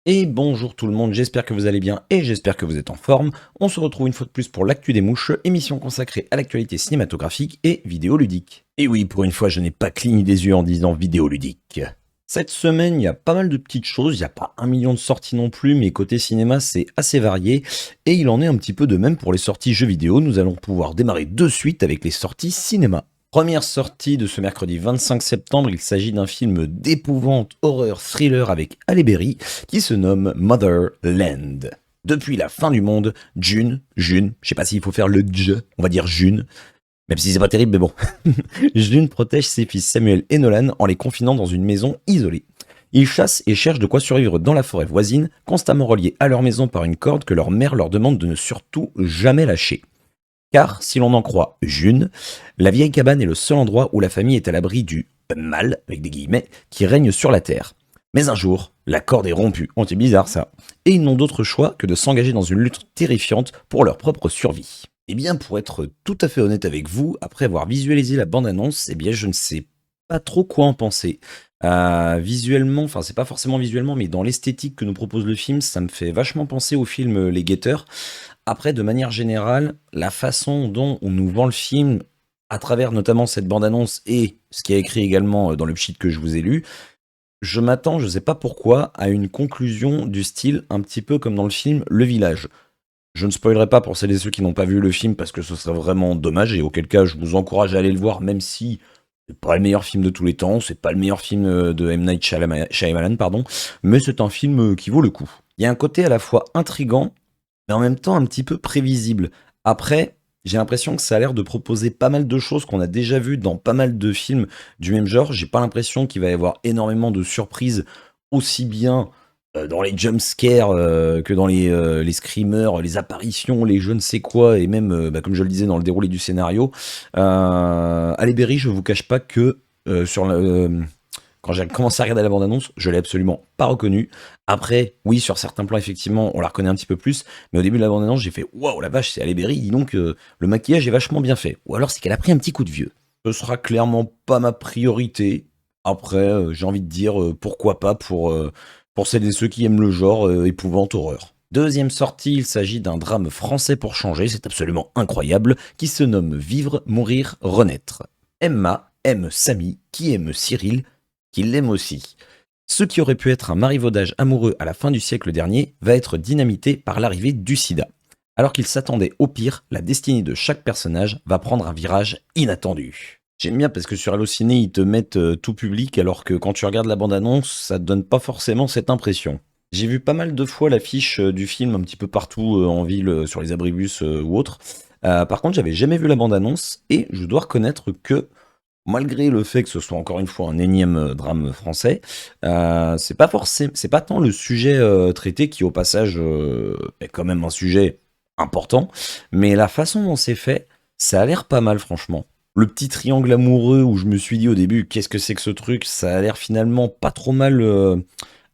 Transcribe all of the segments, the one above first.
Et bonjour tout le monde, j'espère que vous allez bien et j'espère que vous êtes en forme. On se retrouve une fois de plus pour l'Actu des Mouches, émission consacrée à l'actualité cinématographique et vidéoludique. Et oui, pour une fois, je n'ai pas cligné des yeux en disant vidéoludique. Cette semaine, il y a pas mal de petites choses, il n'y a pas un million de sorties non plus, mais côté cinéma, c'est assez varié. Et il en est un petit peu de même pour les sorties jeux vidéo, nous allons pouvoir démarrer de suite avec les sorties cinéma. Première sortie de ce mercredi 25 septembre, il s'agit d'un film d'épouvante horreur thriller avec Halle Berry qui se nomme Motherland. Depuis la fin du monde, June, je sais pas s'il faut faire le J, on va dire June, même si c'est pas terrible, mais bon. June protège ses fils Samuel et Nolan en les confinant dans une maison isolée. Ils chassent et cherchent de quoi survivre dans la forêt voisine, constamment reliés à leur maison par une corde que leur mère leur demande de ne surtout jamais lâcher. Car, si l'on en croit June, la vieille cabane est le seul endroit où la famille est à l'abri du mal, avec des guillemets, qui règne sur la terre. Mais un jour, la corde est rompue. Oh, c'est bizarre ça. Et ils n'ont d'autre choix que de s'engager dans une lutte terrifiante pour leur propre survie. Eh bien, pour être tout à fait honnête avec vous, après avoir visualisé la bande-annonce, eh bien, je ne sais pas trop quoi en penser. Visuellement, enfin, c'est pas forcément visuellement, mais dans l'esthétique que nous propose le film, ça me fait vachement penser au film Les Guetteurs. Après, de manière générale, la façon dont on nous vend le film, à travers notamment cette bande-annonce et ce qui est écrit également dans le sheet que je vous ai lu, je m'attends, je sais pas pourquoi, à une conclusion du style un petit peu comme dans le film Le Village. Je ne spoilerai pas pour celles et ceux qui n'ont pas vu le film parce que ce serait vraiment dommage et auquel cas je vous encourage à aller le voir même si c'est pas le meilleur film de tous les temps, c'est pas le meilleur film de M. Night Shyamalan, pardon, mais c'est un film qui vaut le coup. Il y a un côté à la fois intrigant mais en même temps un petit peu prévisible. Après, j'ai l'impression que ça a l'air de proposer pas mal de choses qu'on a déjà vues dans pas mal de films du même genre. J'ai pas l'impression qu'il va y avoir énormément de surprises, aussi bien dans les jumpscares que dans les screamers, les apparitions, les je ne sais quoi, et même, comme je le disais, dans le déroulé du scénario. Halle Berry, je vous cache pas que quand j'ai commencé à regarder la bande-annonce, je l'ai absolument pas reconnue. Après, oui, sur certains plans, effectivement, on la reconnaît un petit peu plus. Mais au début de la bande-annonce, j'ai fait waouh, la vache, c'est Halle Berry. Dis donc, le maquillage est vachement bien fait. Ou alors, c'est qu'elle a pris un petit coup de vieux. Ce sera clairement pas ma priorité. Après, j'ai envie de dire pourquoi pas pour celles et ceux qui aiment le genre épouvante horreur. Deuxième sortie, il s'agit d'un drame français pour changer, c'est absolument incroyable, qui se nomme Vivre, mourir, renaître. Emma aime Samy, qui aime Cyril, qui l'aime aussi. Ce qui aurait pu être un marivaudage amoureux à la fin du siècle dernier va être dynamité par l'arrivée du sida. Alors qu'il s'attendait au pire, la destinée de chaque personnage va prendre un virage inattendu. J'aime bien parce que sur Allociné, ils te mettent tout public, alors que quand tu regardes la bande-annonce, ça te donne pas forcément cette impression. J'ai vu pas mal de fois l'affiche du film un petit peu partout en ville, sur les abribus ou autres. Par contre, j'avais jamais vu la bande-annonce et je dois reconnaître que malgré le fait que ce soit encore une fois un énième drame français, c'est pas tant le sujet traité qui au passage est quand même un sujet important, mais la façon dont c'est fait, ça a l'air pas mal franchement. Le petit triangle amoureux où je me suis dit au début qu'est-ce que c'est que ce truc, ça a l'air finalement pas trop mal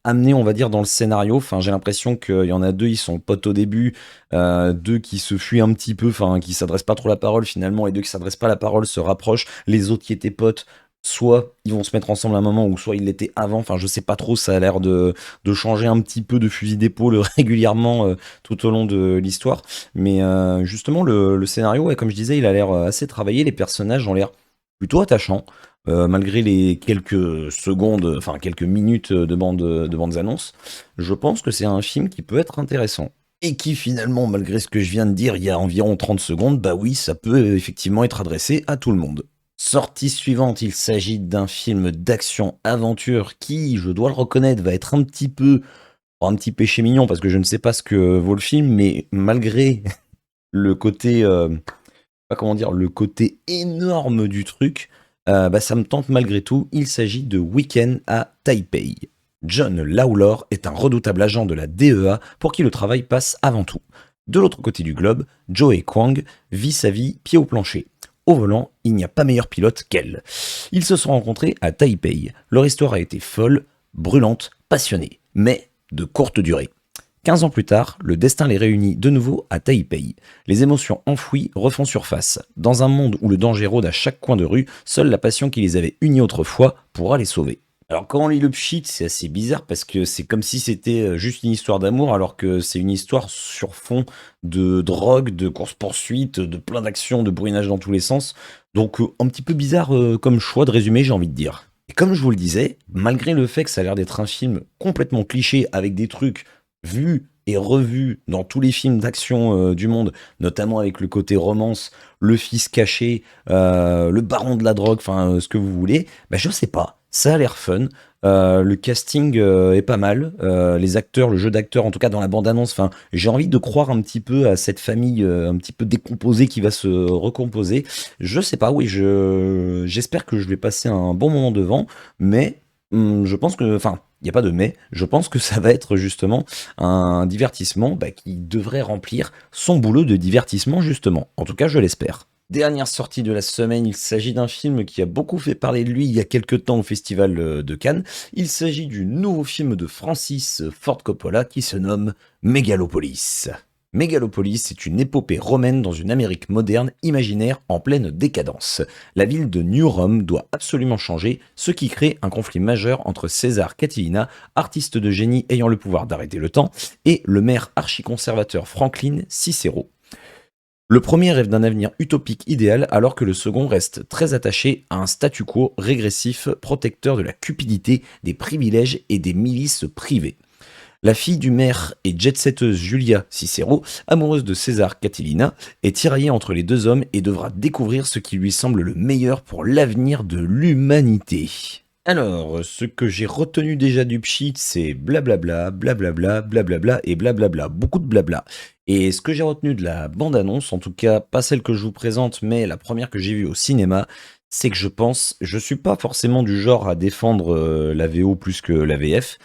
amené, on va dire, dans le scénario. Enfin, j'ai l'impression qu'il y en a deux, ils sont potes au début, deux qui se fuient un petit peu, enfin, qui s'adressent pas trop la parole finalement, et deux qui s'adressent pas la parole se rapprochent. Les autres qui étaient potes, soit ils vont se mettre ensemble à un moment, ou soit ils l'étaient avant. Enfin, je sais pas trop, ça a l'air de changer un petit peu de fusil d'épaule régulièrement tout au long de l'histoire. Mais justement, le scénario, ouais, comme je disais, il a l'air assez travaillé. Les personnages ont l'air plutôt attachants. Malgré les quelques secondes, enfin quelques minutes de bandes annonces, je pense que c'est un film qui peut être intéressant. Et qui finalement, malgré ce que je viens de dire il y a environ 30 secondes, bah oui, ça peut effectivement être adressé à tout le monde. Sortie suivante, il s'agit d'un film d'action-aventure qui, je dois le reconnaître, va être un petit péché mignon parce que je ne sais pas ce que vaut le film, mais malgré le côté, pas comment dire, le côté énorme du truc, ça me tente malgré tout. Il s'agit de Weekend à Taipei. John Lawlor est un redoutable agent de la DEA pour qui le travail passe avant tout. De l'autre côté du globe, Joey Kwang vit sa vie pied au plancher. Au volant, il n'y a pas meilleur pilote qu'elle. Ils se sont rencontrés à Taipei. Leur histoire a été folle, brûlante, passionnée, mais de courte durée. 15 ans plus tard, le destin les réunit de nouveau à Taipei. Les émotions enfouies refont surface. Dans un monde où le danger rôde à chaque coin de rue, seule la passion qui les avait unis autrefois pourra les sauver. Alors quand on lit le pchit, c'est assez bizarre parce que c'est comme si c'était, juste une histoire d'amour alors que c'est une histoire sur fond de drogue, de course-poursuite, de plein d'actions, de bourrinage dans tous les sens. Donc, un petit peu bizarre, comme choix de résumé, j'ai envie de dire. Et comme je vous le disais, malgré le fait que ça a l'air d'être un film complètement cliché avec des trucs vus et revus dans tous les films d'action, du monde, notamment avec le côté romance, le fils caché, le baron de la drogue, enfin, ce que vous voulez, bah, je sais pas, ça a l'air fun. Le casting est pas mal. Les acteurs, le jeu d'acteurs, en tout cas dans la bande-annonce, enfin, j'ai envie de croire un petit peu à cette famille un petit peu décomposée qui va se recomposer. Je sais pas, oui, j'espère que je vais passer un bon moment devant, mais je pense que, enfin, il n'y a pas de mais, je pense que ça va être justement un divertissement bah, qui devrait remplir son boulot de divertissement justement. En tout cas, je l'espère. Dernière sortie de la semaine, il s'agit d'un film qui a beaucoup fait parler de lui il y a quelques temps au Festival de Cannes. Il s'agit du nouveau film de Francis Ford Coppola qui se nomme Megalopolis. Megalopolis est une épopée romaine dans une Amérique moderne, imaginaire, en pleine décadence. La ville de New Rome doit absolument changer, ce qui crée un conflit majeur entre César Catilina, artiste de génie ayant le pouvoir d'arrêter le temps, et le maire archiconservateur Franklin Cicero. Le premier rêve d'un avenir utopique idéal alors que le second reste très attaché à un statu quo régressif protecteur de la cupidité, des privilèges et des milices privées. La fille du maire et jet-setteuse Julia Cicero, amoureuse de César Catilina, est tiraillée entre les deux hommes et devra découvrir ce qui lui semble le meilleur pour l'avenir de l'humanité. Alors, ce que j'ai retenu déjà du pchit, c'est blablabla, blablabla, blablabla et blablabla. Beaucoup de blabla. Et ce que j'ai retenu de la bande-annonce, en tout cas pas celle que je vous présente, mais la première que j'ai vue au cinéma, c'est que je suis pas forcément du genre à défendre la VO plus que la VF,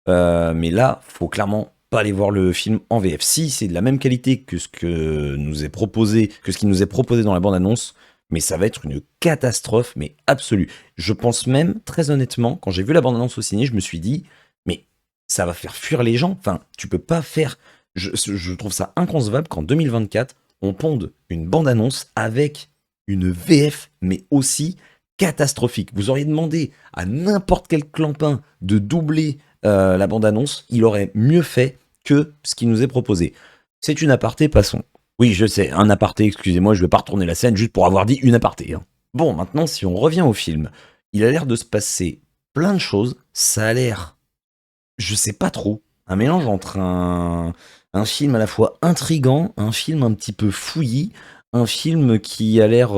mais là, faut clairement pas aller voir le film en VF. Si c'est de la même qualité que ce que nous est proposé, que ce qui nous est proposé dans la bande-annonce, mais ça va être une catastrophe, mais absolue. Je pense même, très honnêtement, quand j'ai vu la bande-annonce au ciné, je me suis dit, mais ça va faire fuir les gens. Enfin, tu peux pas faire. Je trouve ça inconcevable qu'en 2024, on ponde une bande-annonce avec une VF, mais aussi catastrophique. Vous auriez demandé à n'importe quel clampin de doubler la bande-annonce, il aurait mieux fait que ce qui nous est proposé. C'est une aparté, passons. Oui, je sais, un aparté, excusez-moi, je vais pas retourner la scène juste pour avoir dit une aparté. Hein. Bon, maintenant, si on revient au film, il a l'air de se passer plein de choses. Ça a l'air, je sais pas trop, un mélange entre un film à la fois intrigant, un film un petit peu fouillis, un film qui a l'air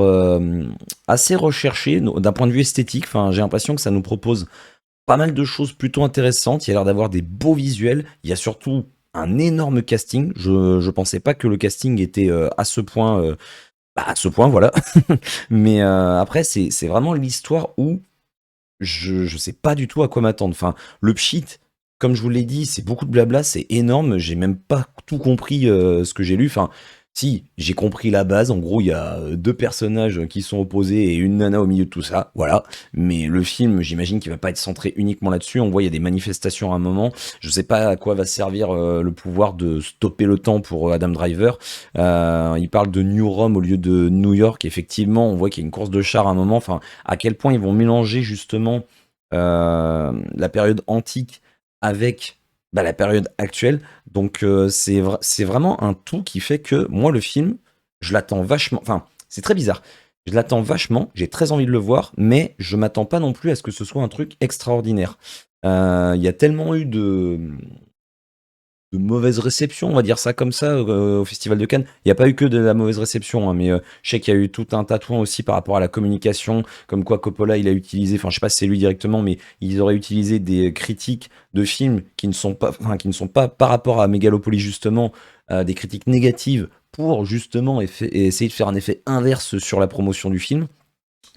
assez recherché d'un point de vue esthétique. Enfin, j'ai l'impression que ça nous propose pas mal de choses plutôt intéressantes. Il y a l'air d'avoir des beaux visuels. Il y a surtout un énorme casting. Je pensais pas que le casting était à ce point, à ce point, voilà. Mais après, c'est vraiment l'histoire où je sais pas du tout à quoi m'attendre. Enfin, le pchit, comme je vous l'ai dit, c'est beaucoup de blabla, c'est énorme. J'ai même pas tout compris ce que j'ai lu. Enfin, si, j'ai compris la base. En gros, il y a deux personnages qui sont opposés et une nana au milieu de tout ça. Voilà. Mais le film, j'imagine qu'il va pas être centré uniquement là-dessus. On voit, il y a des manifestations à un moment. Je sais pas à quoi va servir le pouvoir de stopper le temps pour Adam Driver. Il parle de New Rome au lieu de New York. Effectivement, on voit qu'il y a une course de chars à un moment. Enfin, à quel point ils vont mélanger justement la période antique avec bah, la période actuelle. Donc c'est vraiment un tout qui fait que moi le film, je l'attends vachement. Enfin, c'est très bizarre. Je l'attends vachement, j'ai très envie de le voir, mais je m'attends pas non plus à ce que ce soit un truc extraordinaire. Il y a tellement eu de mauvaise réception, on va dire ça comme ça, au Festival de Cannes. Il n'y a pas eu que de la mauvaise réception, hein, mais je sais qu'il y a eu tout un tatouage aussi par rapport à la communication, comme quoi Coppola, il a utilisé, enfin je sais pas si c'est lui directement, mais ils auraient utilisé des critiques de films qui ne sont pas, enfin, qui ne sont pas par rapport à Megalopolis justement, des critiques négatives pour justement essayer de faire un effet inverse sur la promotion du film.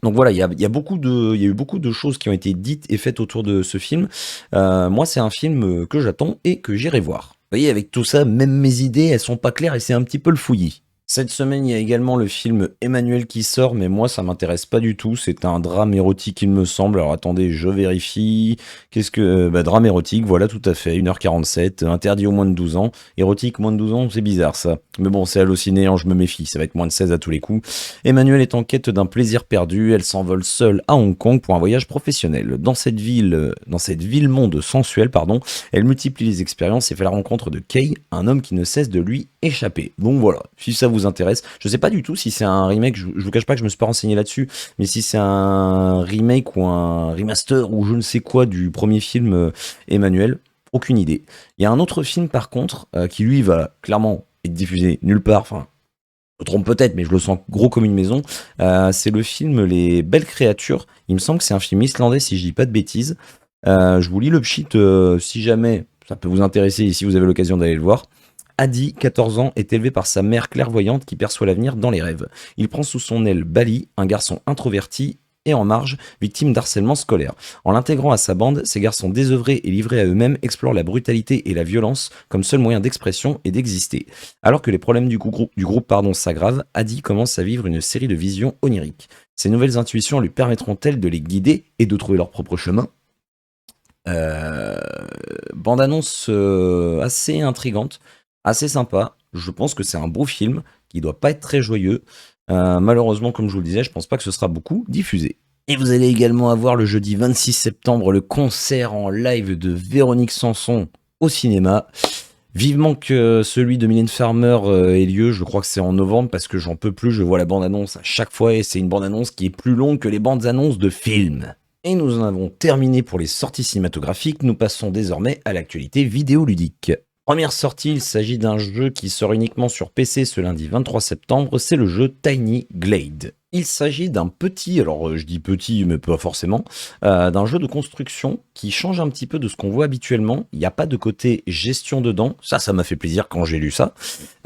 Donc voilà, il y a il y a eu beaucoup de choses qui ont été dites et faites autour de ce film. Moi, c'est un film que j'attends et que j'irai voir. Vous voyez, avec tout ça, même mes idées, elles sont pas claires et c'est un petit peu le fouillis. Cette semaine, il y a également le film Emmanuel qui sort, mais moi, ça m'intéresse pas du tout. C'est un drame érotique, il me semble. Alors attendez, je vérifie. Qu'est-ce que... drame érotique, voilà, tout à fait. 1h47, interdit aux moins de 12 ans. Érotique, moins de 12 ans, c'est bizarre, ça. Mais bon, c'est halluciné, hein, je me méfie. Ça va être moins de 16 à tous les coups. Emmanuel est en quête d'un plaisir perdu. Elle s'envole seule à Hong Kong pour un voyage professionnel. Dans cette ville-monde sensuel, pardon, elle multiplie les expériences et fait la rencontre de Kay, un homme qui ne cesse de lui échapper. Donc voilà, si ça vous intéresse, je sais pas du tout si c'est un remake, je vous cache pas que je me suis pas renseigné là-dessus, mais si c'est un remake ou un remaster ou je ne sais quoi du premier film Emmanuel, aucune idée. Il y a un autre film par contre qui lui va clairement être diffusé nulle part, enfin je me trompe peut-être, mais je le sens gros comme une maison. C'est le film Les Belles Créatures. Il me semble que c'est un film islandais, si je dis pas de bêtises. Je vous lis le pchit si jamais ça peut vous intéresser et si vous avez l'occasion d'aller le voir. Adi, 14 ans, est élevé par sa mère clairvoyante qui perçoit l'avenir dans les rêves. Il prend sous son aile Bali, un garçon introverti et en marge, victime d'harcèlement scolaire. En l'intégrant à sa bande, ces garçons désœuvrés et livrés à eux-mêmes explorent la brutalité et la violence comme seul moyen d'expression et d'exister. Alors que les problèmes du groupe s'aggravent, Adi commence à vivre une série de visions oniriques. Ces nouvelles intuitions lui permettront-elles de les guider et de trouver leur propre chemin? Bande-annonce assez intrigante, assez sympa. Je pense que c'est un beau film qui doit pas être très joyeux. Malheureusement, comme je vous le disais, je pense pas que ce sera beaucoup diffusé. Et vous allez également avoir le jeudi 26 septembre le concert en live de Véronique Sanson au cinéma. Vivement que celui de Mylène Farmer ait lieu, je crois que c'est en novembre parce que j'en peux plus, je vois la bande-annonce à chaque fois et c'est une bande-annonce qui est plus longue que les bandes-annonces de films. Et nous en avons terminé pour les sorties cinématographiques, nous passons désormais à l'actualité vidéoludique. Première sortie, il s'agit d'un jeu qui sort uniquement sur PC ce lundi 23 septembre, c'est le jeu Tiny Glade. Il s'agit d'un petit, alors je dis petit mais pas forcément, d'un jeu de construction qui change un petit peu de ce qu'on voit habituellement. Il n'y a pas de côté gestion dedans, ça m'a fait plaisir quand j'ai lu ça.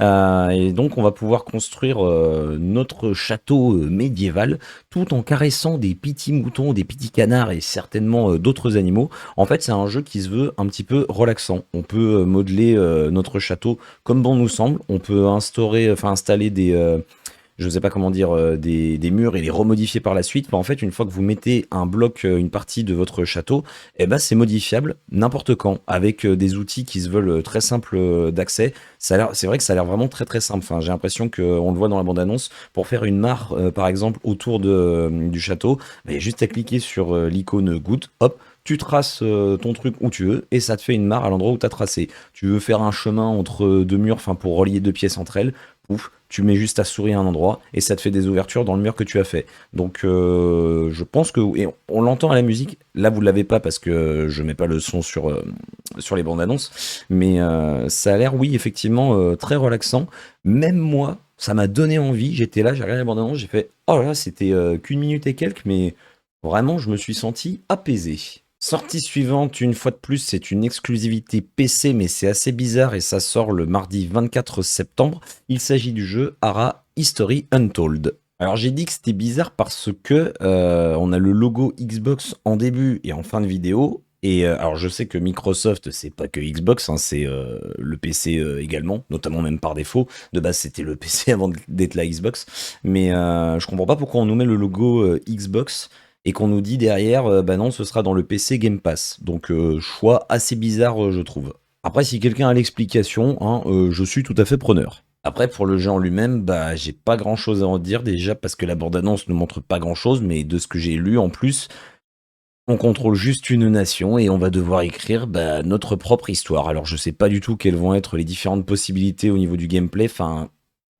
Et donc on va pouvoir construire notre château médiéval tout en caressant des petits moutons, des petits canards et certainement d'autres animaux. En fait c'est un jeu qui se veut un petit peu relaxant. On peut modeler notre château comme bon nous semble. On peut installer des je sais pas comment dire, des murs et les remodifier par la suite. Bah, en fait, une fois que vous mettez un bloc, une partie de votre château, eh ben, c'est modifiable n'importe quand, avec des outils qui se veulent très simples d'accès. C'est vrai que ça a l'air vraiment très très simple. Enfin, j'ai l'impression qu'on le voit dans la bande-annonce. Pour faire une mare, par exemple, autour du château, bah, il y a juste à cliquer sur l'icône Good, hop, tu traces ton truc où tu veux et ça te fait une mare à l'endroit où tu as tracé. Tu veux faire un chemin entre deux murs, enfin pour relier deux pièces entre elles, pouf, tu mets juste ta souris à un endroit et ça te fait des ouvertures dans le mur que tu as fait. Donc je pense que et on l'entend à la musique. Là vous l'avez pas parce que je mets pas le son sur les bandes annonces, mais ça a l'air oui effectivement très relaxant. Même moi, ça m'a donné envie. J'étais là, j'ai regardé la bande annonce, j'ai fait oh là là, c'était qu'une minute et quelques, mais vraiment je me suis senti apaisé. Sortie suivante, une fois de plus, c'est une exclusivité PC, mais c'est assez bizarre et ça sort le mardi 24 septembre. Il s'agit du jeu Ara History Untold. Alors j'ai dit que c'était bizarre parce que on a le logo Xbox en début et en fin de vidéo. Et alors je sais que Microsoft, c'est pas que Xbox, hein, c'est le PC également, notamment même par défaut. De base c'était le PC avant d'être la Xbox. Mais je comprends pas pourquoi on nous met le logo Xbox et qu'on nous dit derrière, bah non, ce sera dans le PC Game Pass. Donc choix assez bizarre, je trouve. Après, si quelqu'un a l'explication, hein, je suis tout à fait preneur. Après, pour le jeu en lui-même, bah j'ai pas grand-chose à en dire déjà parce que la bande-annonce ne montre pas grand-chose, mais de ce que j'ai lu en plus, on contrôle juste une nation et on va devoir écrire bah, notre propre histoire. Alors je sais pas du tout quelles vont être les différentes possibilités au niveau du gameplay. Enfin,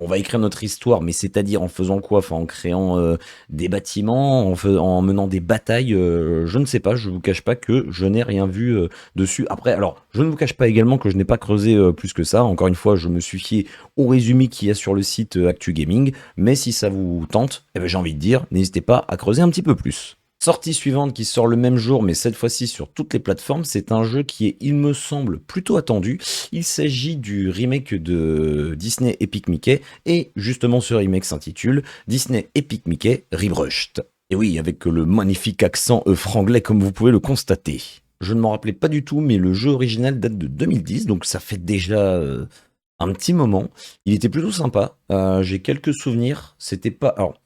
on va écrire notre histoire, mais c'est-à-dire en faisant quoi? Enfin, en créant des bâtiments, en menant des batailles. Je ne sais pas. Je vous cache pas que je n'ai rien vu dessus. Après, alors je ne vous cache pas également que je n'ai pas creusé plus que ça. Encore une fois, je me suis fié au résumé qu'il y a sur le site Actu Gaming. Mais si ça vous tente, eh ben, j'ai envie de dire, n'hésitez pas à creuser un petit peu plus. Sortie suivante qui sort le même jour, mais cette fois-ci sur toutes les plateformes, c'est un jeu qui est, il me semble, plutôt attendu. Il s'agit du remake de Disney Epic Mickey, et justement ce remake s'intitule Disney Epic Mickey Rebrushed. Et oui, avec le magnifique accent franglais comme vous pouvez le constater. Je ne m'en rappelais pas du tout, mais le jeu original date de 2010, donc ça fait déjà un petit moment. Il était plutôt sympa. J'ai quelques souvenirs. C'était pas. Alors,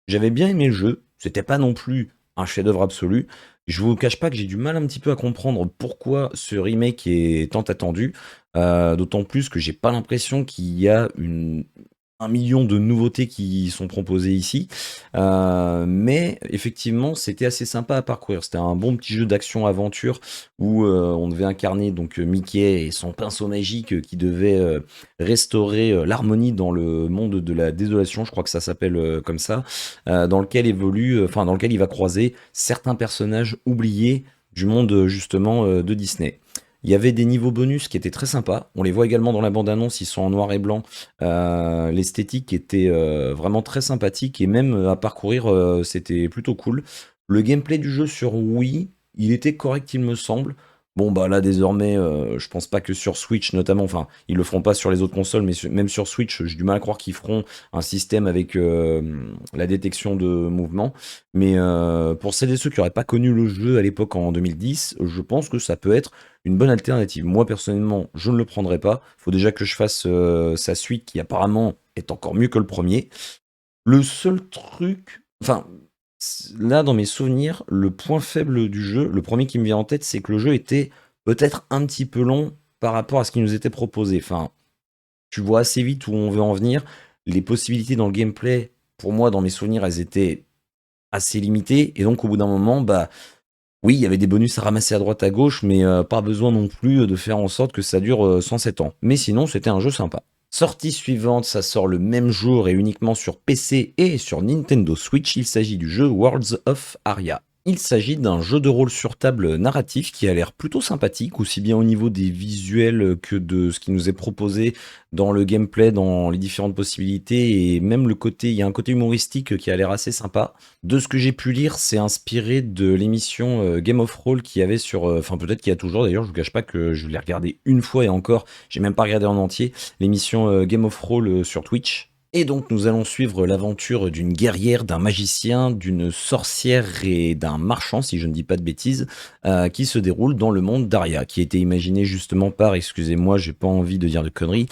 j'avais bien aimé le jeu. C'était pas non plus un chef-d'œuvre absolu. Je vous cache pas que j'ai du mal un petit peu à comprendre pourquoi ce remake est tant attendu. D'autant plus que j'ai pas l'impression qu'il y a 1 million de nouveautés qui sont proposées ici. Mais effectivement, c'était assez sympa à parcourir. C'était un bon petit jeu d'action-aventure où on devait incarner donc Mickey et son pinceau magique qui devait restaurer l'harmonie dans le monde de la désolation, je crois que ça s'appelle comme ça, dans lequel dans lequel il va croiser certains personnages oubliés du monde justement de Disney. Il y avait des niveaux bonus qui étaient très sympas. On les voit également dans la bande-annonce, ils sont en noir et blanc. L'esthétique était vraiment très sympathique et même à parcourir, c'était plutôt cool. Le gameplay du jeu sur Wii, il était correct, il me semble. Bon, bah là, désormais, je pense pas que sur Switch, notamment, enfin, ils le feront pas sur les autres consoles, mais même sur Switch, j'ai du mal à croire qu'ils feront un système avec la détection de mouvement. Mais pour celles et ceux qui n'auraient pas connu le jeu à l'époque en 2010, je pense que ça peut être une bonne alternative. Moi, personnellement, je ne le prendrai pas. Il faut déjà que je fasse sa suite, qui apparemment est encore mieux que le premier. Le seul truc, enfin, là, dans mes souvenirs, le point faible du jeu, le premier qui me vient en tête, c'est que le jeu était peut-être un petit peu long par rapport à ce qui nous était proposé. Enfin, tu vois assez vite où on veut en venir. Les possibilités dans le gameplay, pour moi, dans mes souvenirs, elles étaient assez limitées. Et donc, au bout d'un moment, bah, oui, il y avait des bonus à ramasser à droite à gauche, mais pas besoin non plus de faire en sorte que ça dure 107 ans. Mais sinon, c'était un jeu sympa. Sortie suivante, ça sort le même jour et uniquement sur PC et sur Nintendo Switch, il s'agit du jeu Worlds of Aria. Il s'agit d'un jeu de rôle sur table narratif qui a l'air plutôt sympathique, aussi bien au niveau des visuels que de ce qui nous est proposé dans le gameplay, dans les différentes possibilités, et même il y a un côté humoristique qui a l'air assez sympa. De ce que j'ai pu lire, c'est inspiré de l'émission Game of Roll qu'il y avait sur, enfin peut-être qu'il y a toujours d'ailleurs, je vous cache pas que je l'ai regardé une fois et encore, j'ai même pas regardé en entier, l'émission Game of Roll sur Twitch. Et donc nous allons suivre l'aventure d'une guerrière, d'un magicien, d'une sorcière et d'un marchand, si je ne dis pas de bêtises, qui se déroule dans le monde d'Aria, qui a été imaginé justement par, excusez-moi, j'ai pas envie de dire de conneries,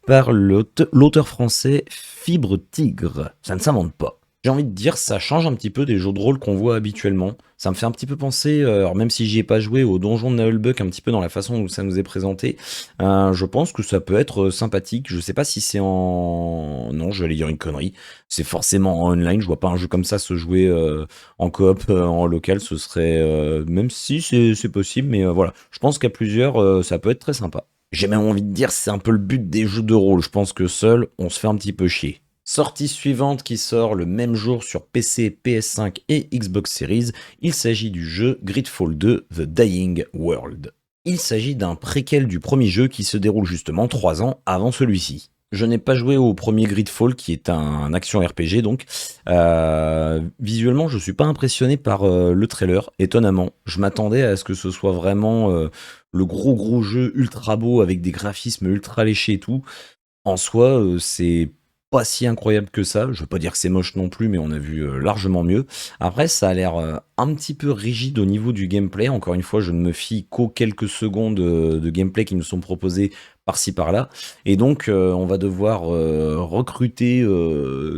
par l'auteur français Fibre Tigre. Ça ne s'invente pas. J'ai envie de dire, ça change un petit peu des jeux de rôle qu'on voit habituellement. Ça me fait un petit peu penser, alors même si j'y ai pas joué, au donjon de Nullbuck, un petit peu dans la façon où ça nous est présenté. Je pense que ça peut être sympathique. Je sais pas si c'est en... Non, je vais aller dire une connerie. C'est forcément en online. Je vois pas un jeu comme ça se jouer en coop, en local. Ce serait... même si c'est possible, mais voilà. Je pense qu'à plusieurs, ça peut être très sympa. J'ai même envie de dire, c'est un peu le but des jeux de rôle. Je pense que seul, on se fait un petit peu chier. Sortie suivante qui sort le même jour sur PC, PS5 et Xbox Series, il s'agit du jeu Gridfall 2 The Dying World. Il s'agit d'un préquel du premier jeu qui se déroule justement 3 ans avant celui-ci. Je n'ai pas joué au premier Gridfall qui est un action RPG donc. Visuellement je suis pas impressionné par le trailer, étonnamment. Je m'attendais à ce que ce soit vraiment le gros jeu ultra beau avec des graphismes ultra léchés et tout. En soi, c'est pas si incroyable que ça. Je veux pas dire que c'est moche non plus, mais on a vu largement mieux. Après, ça a l'air un petit peu rigide au niveau du gameplay. Encore une fois, je ne me fie qu'aux quelques secondes de gameplay qui nous sont proposées par-ci par-là. Et donc, on va devoir recruter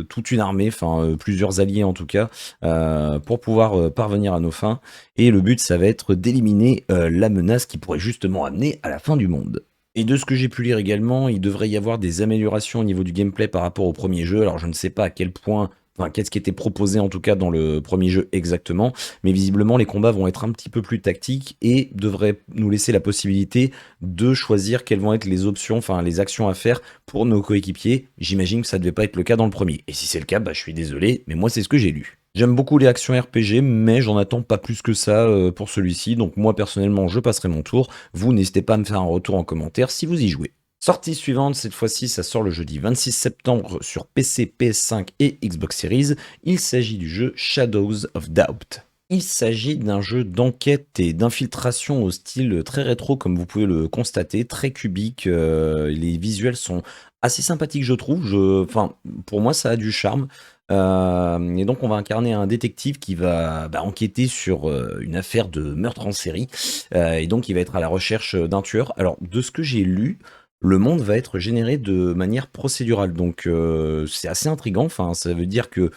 toute une armée, enfin plusieurs alliés en tout cas, pour pouvoir parvenir à nos fins. Et le but, ça va être d'éliminer la menace qui pourrait justement amener à la fin du monde. Et de ce que j'ai pu lire également, il devrait y avoir des améliorations au niveau du gameplay par rapport au premier jeu. Alors je ne sais pas à quel point, enfin qu'est-ce qui était proposé en tout cas dans le premier jeu exactement, mais visiblement les combats vont être un petit peu plus tactiques et devraient nous laisser la possibilité de choisir quelles vont être les options, enfin les actions à faire pour nos coéquipiers. J'imagine que ça ne devait pas être le cas dans le premier. Et si c'est le cas, bah je suis désolé, mais moi c'est ce que j'ai lu. J'aime beaucoup les actions RPG, mais j'en attends pas plus que ça pour celui-ci. Donc moi personnellement, je passerai mon tour. Vous n'hésitez pas à me faire un retour en commentaire si vous y jouez. Sortie suivante, cette fois-ci, ça sort le jeudi 26 septembre sur PC, PS5 et Xbox Series. Il s'agit du jeu Shadows of Doubt. Il s'agit d'un jeu d'enquête et d'infiltration au style très rétro, comme vous pouvez le constater, très cubique. Les visuels sont assez sympathiques, je trouve. Enfin, pour moi, ça a du charme. Et donc, on va incarner un détective qui va enquêter sur une affaire de meurtre en série. Et donc, il va être à la recherche d'un tueur. Alors, de ce que j'ai lu, le monde va être généré de manière procédurale. Donc c'est assez intriguant. Enfin, ça veut dire que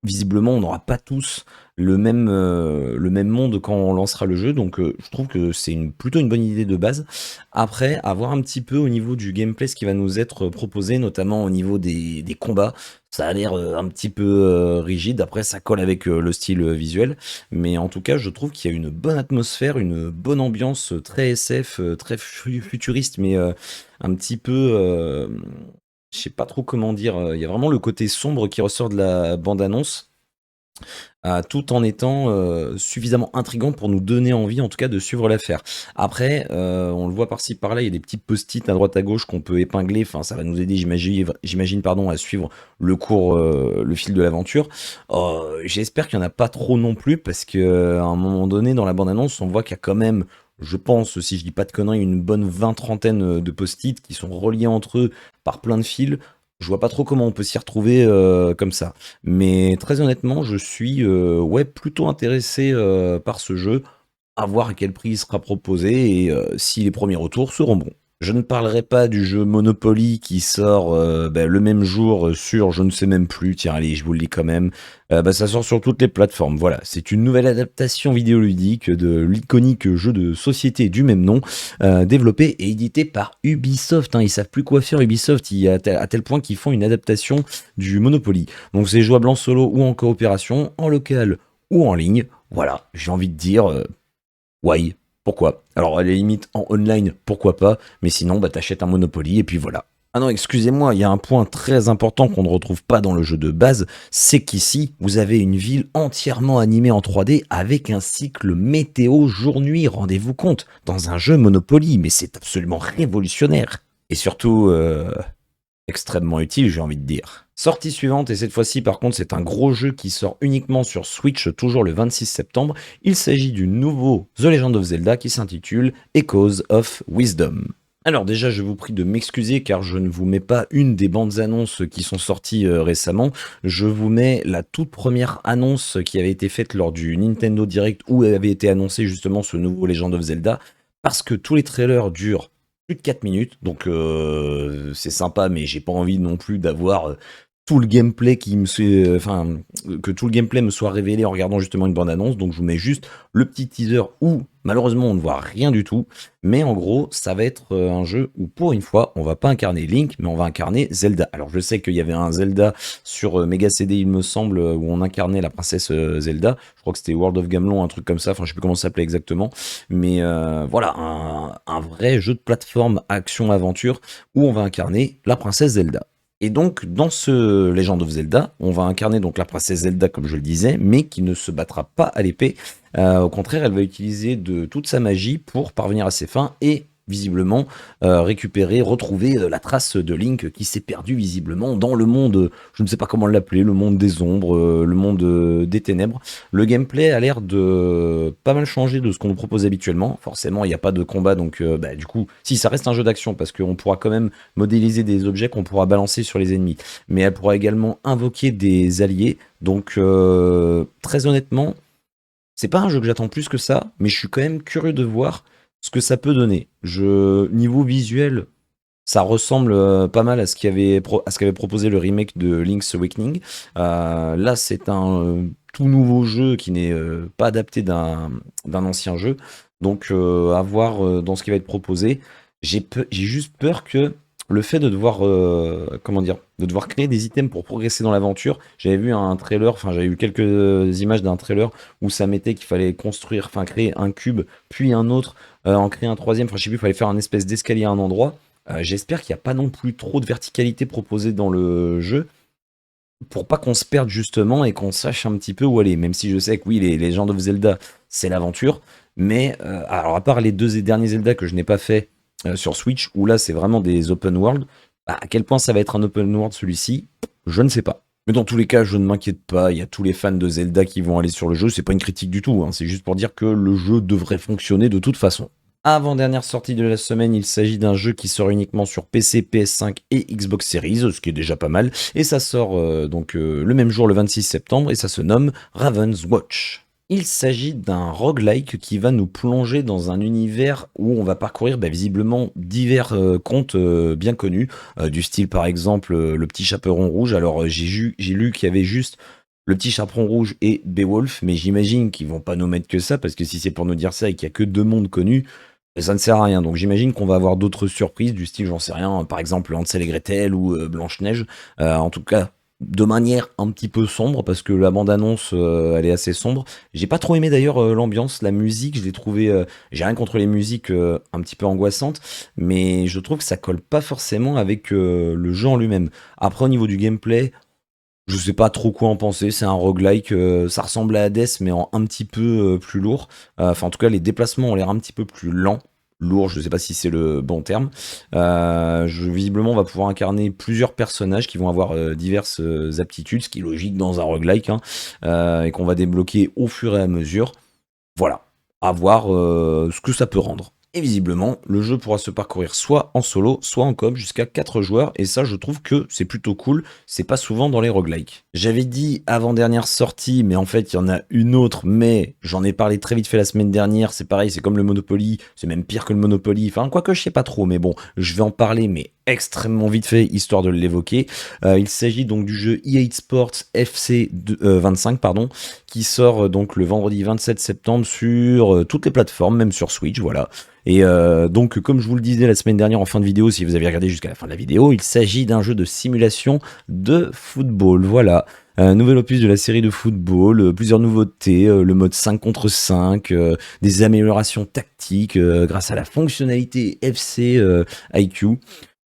visiblement, on n'aura pas tous le même monde quand on lancera le jeu. Donc je trouve que c'est plutôt une bonne idée de base. Après, à voir un petit peu au niveau du gameplay ce qui va nous être proposé, notamment au niveau des combats. Ça a l'air un petit peu rigide. Après, ça colle avec le style visuel. Mais en tout cas, je trouve qu'il y a une bonne atmosphère, une bonne ambiance très SF, très futuriste, mais un petit peu, je sais pas trop comment dire. Il y a vraiment le côté sombre qui ressort de la bande-annonce, tout en étant suffisamment intriguant pour nous donner envie, en tout cas, de suivre l'affaire. Après, on le voit par-ci par-là, il y a des petits post-it à droite à gauche qu'on peut épingler. Enfin, ça va nous aider, j'imagine, pardon, à suivre le cours, le fil de l'aventure. J'espère qu'il y en a pas trop non plus, parce que à un moment donné, dans la bande-annonce, on voit qu'il y a quand même, je pense, si je dis pas de conneries, une bonne trentaine de post-it qui sont reliés entre eux par plein de fils. Je vois pas trop comment on peut s'y retrouver comme ça. Mais très honnêtement, je suis ouais, plutôt intéressé par ce jeu, à voir à quel prix il sera proposé et si les premiers retours seront bons. Je ne parlerai pas du jeu Monopoly qui sort le même jour sur je ne sais même plus, tiens allez je vous le dis quand même, ça sort sur toutes les plateformes, voilà, c'est une nouvelle adaptation vidéoludique de l'iconique jeu de société du même nom, développé et édité par Ubisoft, hein. Ils savent plus quoi faire Ubisoft, à tel point qu'ils font une adaptation du Monopoly. Donc c'est jouable en solo ou en coopération, en local ou en ligne, voilà, j'ai envie de dire... Why? Pourquoi? Alors, à la limite, en online, pourquoi pas, mais sinon, bah, t'achètes un Monopoly et puis voilà. Ah non, excusez-moi, il y a un point très important qu'on ne retrouve pas dans le jeu de base, c'est qu'ici, vous avez une ville entièrement animée en 3D avec un cycle météo jour-nuit, rendez-vous compte, dans un jeu Monopoly, mais c'est absolument révolutionnaire. Et surtout, extrêmement utile, j'ai envie de dire. Sortie suivante, et cette fois-ci par contre c'est un gros jeu qui sort uniquement sur Switch, toujours le 26 septembre. Il s'agit du nouveau The Legend of Zelda qui s'intitule Echoes of Wisdom. Alors déjà je vous prie de m'excuser car je ne vous mets pas une des bandes annonces qui sont sorties récemment, je vous mets la toute première annonce qui avait été faite lors du Nintendo Direct où avait été annoncé justement ce nouveau Legend of Zelda, parce que tous les trailers durent plus de 4 minutes, donc c'est sympa, mais j'ai pas envie non plus d'avoir tout le gameplay que tout le gameplay me soit révélé en regardant justement une bande-annonce. Donc je vous mets juste le petit teaser où malheureusement on ne voit rien du tout, mais en gros ça va être un jeu où pour une fois on va pas incarner Link, mais on va incarner Zelda. Alors je sais qu'il y avait un Zelda sur Mega CD il me semble, où on incarnait la princesse Zelda. Je crois que c'était World of Gamelon, un truc comme ça, enfin je sais plus comment ça s'appelait exactement, mais voilà, un vrai jeu de plateforme action-aventure où on va incarner la princesse Zelda. Et donc, dans ce Legend of Zelda, on va incarner donc la princesse Zelda, comme je le disais, mais qui ne se battra pas à l'épée. Au contraire, elle va utiliser de toute sa magie pour parvenir à ses fins et visiblement récupérer, retrouver la trace de Link qui s'est perdu visiblement dans le monde, je ne sais pas comment l'appeler, le monde des ombres, le monde des ténèbres. Le gameplay a l'air de pas mal changer de ce qu'on nous propose habituellement. Forcément, il n'y a pas de combat, donc du coup, si ça reste un jeu d'action, parce qu'on pourra quand même modéliser des objets qu'on pourra balancer sur les ennemis. Mais elle pourra également invoquer des alliés. Donc très honnêtement, c'est pas un jeu que j'attends plus que ça, mais je suis quand même curieux de voir ce que ça peut donner. Niveau visuel, ça ressemble pas mal à à ce qu'avait proposé le remake de Link's Awakening. Là, c'est un tout nouveau jeu qui n'est pas adapté d'un ancien jeu. Donc, à voir dans ce qui va être proposé. J'ai juste peur que le fait de devoir, comment dire, de devoir créer des items pour progresser dans l'aventure. J'avais vu un trailer, enfin j'avais eu quelques images d'un trailer où ça mettait qu'il fallait construire, enfin créer un cube, puis un autre, en créer un troisième, enfin je sais plus, il fallait faire un espèce d'escalier à un endroit. J'espère qu'il n'y a pas non plus trop de verticalité proposée dans le jeu, pour pas qu'on se perde justement et qu'on sache un petit peu où aller. Même si je sais que oui, les Legend of Zelda, c'est l'aventure, mais alors à part les deux derniers Zelda que je n'ai pas fait sur Switch, où là c'est vraiment des open world, bah, à quel point ça va être un open world celui-ci, je ne sais pas. Mais dans tous les cas, je ne m'inquiète pas, il y a tous les fans de Zelda qui vont aller sur le jeu, c'est pas une critique du tout, hein, c'est juste pour dire que le jeu devrait fonctionner de toute façon. Avant-dernière sortie de la semaine, il s'agit d'un jeu qui sort uniquement sur PC, PS5 et Xbox Series, ce qui est déjà pas mal, et ça sort le même jour, le 26 septembre, et ça se nomme Raven's Watch. Il s'agit d'un roguelike qui va nous plonger dans un univers où on va parcourir visiblement divers contes bien connus, du style par exemple Le Petit Chaperon Rouge. Alors j'ai lu qu'il y avait juste Le Petit Chaperon Rouge et Beowulf, mais j'imagine qu'ils vont pas nous mettre que ça, parce que si c'est pour nous dire ça et qu'il y a que deux mondes connus, ça ne sert à rien. Donc j'imagine qu'on va avoir d'autres surprises du style, j'en sais rien, par exemple Hansel et Gretel ou Blanche-Neige. En tout cas, de manière un petit peu sombre, parce que la bande-annonce, elle est assez sombre. J'ai pas trop aimé d'ailleurs l'ambiance, la musique, je l'ai trouvé... j'ai rien contre les musiques un petit peu angoissantes, mais je trouve que ça colle pas forcément avec le jeu en lui-même. Après, au niveau du gameplay, je sais pas trop quoi en penser, c'est un roguelike, ça ressemble à Hades mais en un petit peu plus lourd. Enfin en tout cas les déplacements ont l'air un petit peu plus lents. Lourd, je sais pas si c'est le bon terme. Visiblement on va pouvoir incarner plusieurs personnages qui vont avoir diverses aptitudes, ce qui est logique dans un roguelike, hein, et qu'on va débloquer au fur et à mesure. Voilà, à voir ce que ça peut rendre. Et visiblement, le jeu pourra se parcourir soit en solo, soit en coop jusqu'à 4 joueurs, et ça je trouve que c'est plutôt cool, c'est pas souvent dans les roguelikes. J'avais dit avant-dernière sortie, mais en fait il y en a une autre, mais j'en ai parlé très vite fait la semaine dernière, c'est pareil, c'est comme le Monopoly, c'est même pire que le Monopoly, enfin quoique je sais pas trop, mais bon, je vais en parler, mais extrêmement vite fait, histoire de l'évoquer. Il s'agit donc du jeu EA Sports FC 25, pardon, qui sort donc le vendredi 27 septembre sur toutes les plateformes, même sur Switch, voilà. Et donc, comme je vous le disais la semaine dernière en fin de vidéo, si vous avez regardé jusqu'à la fin de la vidéo, il s'agit d'un jeu de simulation de football. Voilà. Un nouvel opus de la série de football, plusieurs nouveautés, le mode 5 contre 5, des améliorations tactiques grâce à la fonctionnalité FC IQ,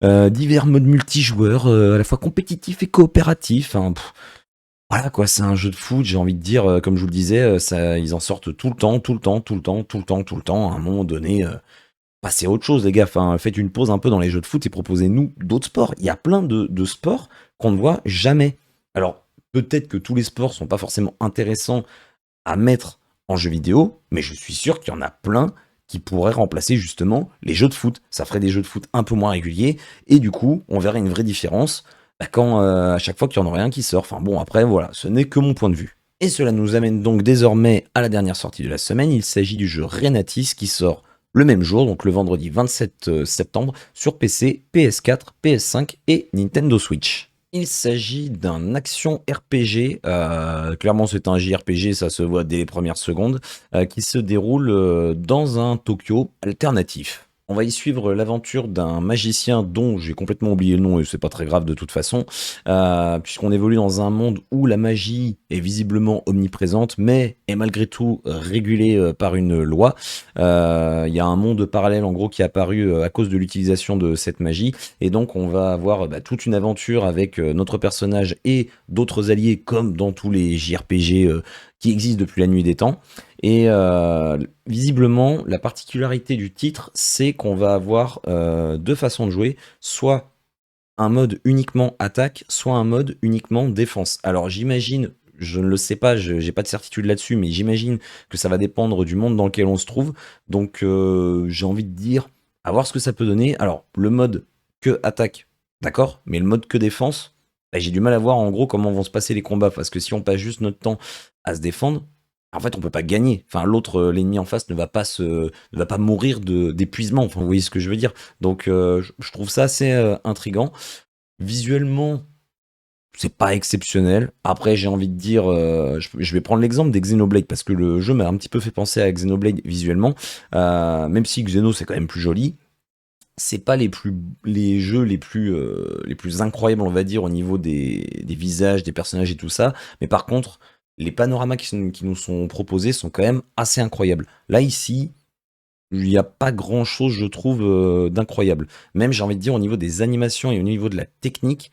divers modes multijoueurs, à la fois compétitifs et coopératifs. Hein, voilà quoi, c'est un jeu de foot, j'ai envie de dire, comme je vous le disais, ils en sortent tout le temps, tout le temps, tout le temps, tout le temps, tout le temps. À un moment donné, passez à autre chose, les gars. Enfin, faites une pause un peu dans les jeux de foot et proposez-nous d'autres sports. Il y a plein de sports qu'on ne voit jamais. Alors, peut-être que tous les sports sont pas forcément intéressants à mettre en jeu vidéo, mais je suis sûr qu'il y en a plein qui pourraient remplacer justement les jeux de foot. Ça ferait des jeux de foot un peu moins réguliers, et du coup, on verrait une vraie différence quand à chaque fois qu'il y en aurait un qui sort. Enfin bon, après, voilà, ce n'est que mon point de vue. Et cela nous amène donc désormais à la dernière sortie de la semaine. Il s'agit du jeu Renatis qui sort le même jour, donc le vendredi 27 septembre, sur PC, PS4, PS5 et Nintendo Switch. Il s'agit d'un action RPG, clairement c'est un JRPG, ça se voit dès les premières secondes, qui se déroule dans un Tokyo alternatif. On va y suivre l'aventure d'un magicien dont j'ai complètement oublié le nom et c'est pas très grave de toute façon, puisqu'on évolue dans un monde où la magie est visiblement omniprésente, mais est malgré tout régulée par une loi. Il y a un monde parallèle en gros qui est apparu à cause de l'utilisation de cette magie, et donc on va avoir toute une aventure avec notre personnage et d'autres alliés comme dans tous les JRPG qui existent depuis la nuit des temps. Et visiblement, la particularité du titre, c'est qu'on va avoir deux façons de jouer, soit un mode uniquement attaque, soit un mode uniquement défense. Alors j'imagine, je ne le sais pas, j'ai pas de certitude là-dessus, mais j'imagine que ça va dépendre du monde dans lequel on se trouve. Donc j'ai envie de dire, à voir ce que ça peut donner. Alors le mode que attaque, d'accord, mais le mode que défense, j'ai du mal à voir en gros comment vont se passer les combats, parce que si on passe juste notre temps à se défendre, en fait on peut pas gagner. Enfin l'autre, l'ennemi en face ne va pas mourir d'épuisement. Enfin vous voyez ce que je veux dire. Donc je trouve ça assez intriguant. Visuellement, c'est pas exceptionnel. Après, j'ai envie de dire, je vais prendre l'exemple des Xenoblade parce que le jeu m'a un petit peu fait penser à Xenoblade visuellement. Même si Xeno c'est quand même plus joli, c'est pas les jeux les plus incroyables, on va dire, au niveau des visages, des personnages et tout ça. Mais par contre, les panoramas qui nous sont proposés sont quand même assez incroyables. Là ici, il n'y a pas grand chose, je trouve, d'incroyable. Même, j'ai envie de dire, au niveau des animations et au niveau de la technique,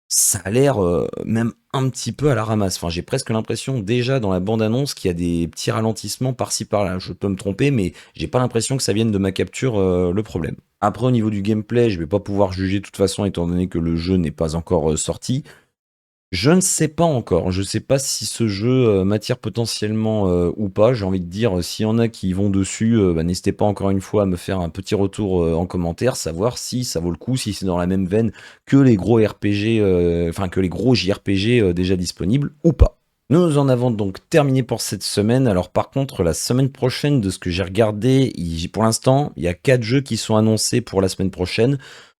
ça a l'air même un petit peu à la ramasse. Enfin, j'ai presque l'impression déjà dans la bande-annonce qu'il y a des petits ralentissements par-ci par-là. Je peux me tromper, mais j'ai pas l'impression que ça vienne de ma capture le problème. Après, au niveau du gameplay, je vais pas pouvoir juger de toute façon étant donné que le jeu n'est pas encore sorti. Je ne sais pas encore. Je sais pas si ce jeu m'attire potentiellement ou pas. J'ai envie de dire, s'il y en a qui y vont dessus, n'hésitez pas encore une fois à me faire un petit retour en commentaire, savoir si ça vaut le coup, si c'est dans la même veine que les gros RPG, enfin que les gros JRPG déjà disponibles ou pas. Nous en avons donc terminé pour cette semaine. Alors par contre, la semaine prochaine, de ce que j'ai regardé, pour l'instant, il y a 4 jeux qui sont annoncés pour la semaine prochaine.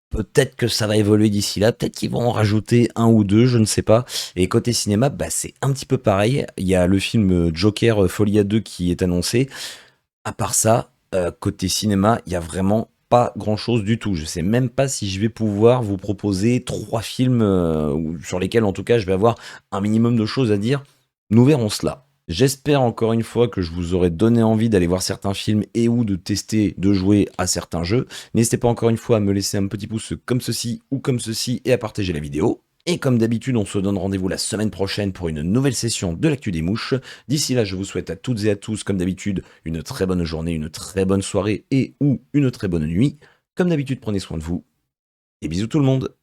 Peut-être que ça va évoluer d'ici là, peut-être qu'ils vont en rajouter un ou deux, je ne sais pas. Et côté cinéma, bah, c'est un petit peu pareil. Il y a le film Joker Folie à 2 qui est annoncé. À part ça, côté cinéma, il y a vraiment pas grand-chose du tout. Je sais même pas si je vais pouvoir vous proposer 3 films, sur lesquels en tout cas je vais avoir un minimum de choses à dire. Nous verrons cela. J'espère encore une fois que je vous aurai donné envie d'aller voir certains films et ou de tester, de jouer à certains jeux. N'hésitez pas encore une fois à me laisser un petit pouce comme ceci ou comme ceci et à partager la vidéo. Et comme d'habitude, on se donne rendez-vous la semaine prochaine pour une nouvelle session de l'actu des mouches. D'ici là, je vous souhaite à toutes et à tous, comme d'habitude, une très bonne journée, une très bonne soirée et ou une très bonne nuit. Comme d'habitude, prenez soin de vous et bisous tout le monde.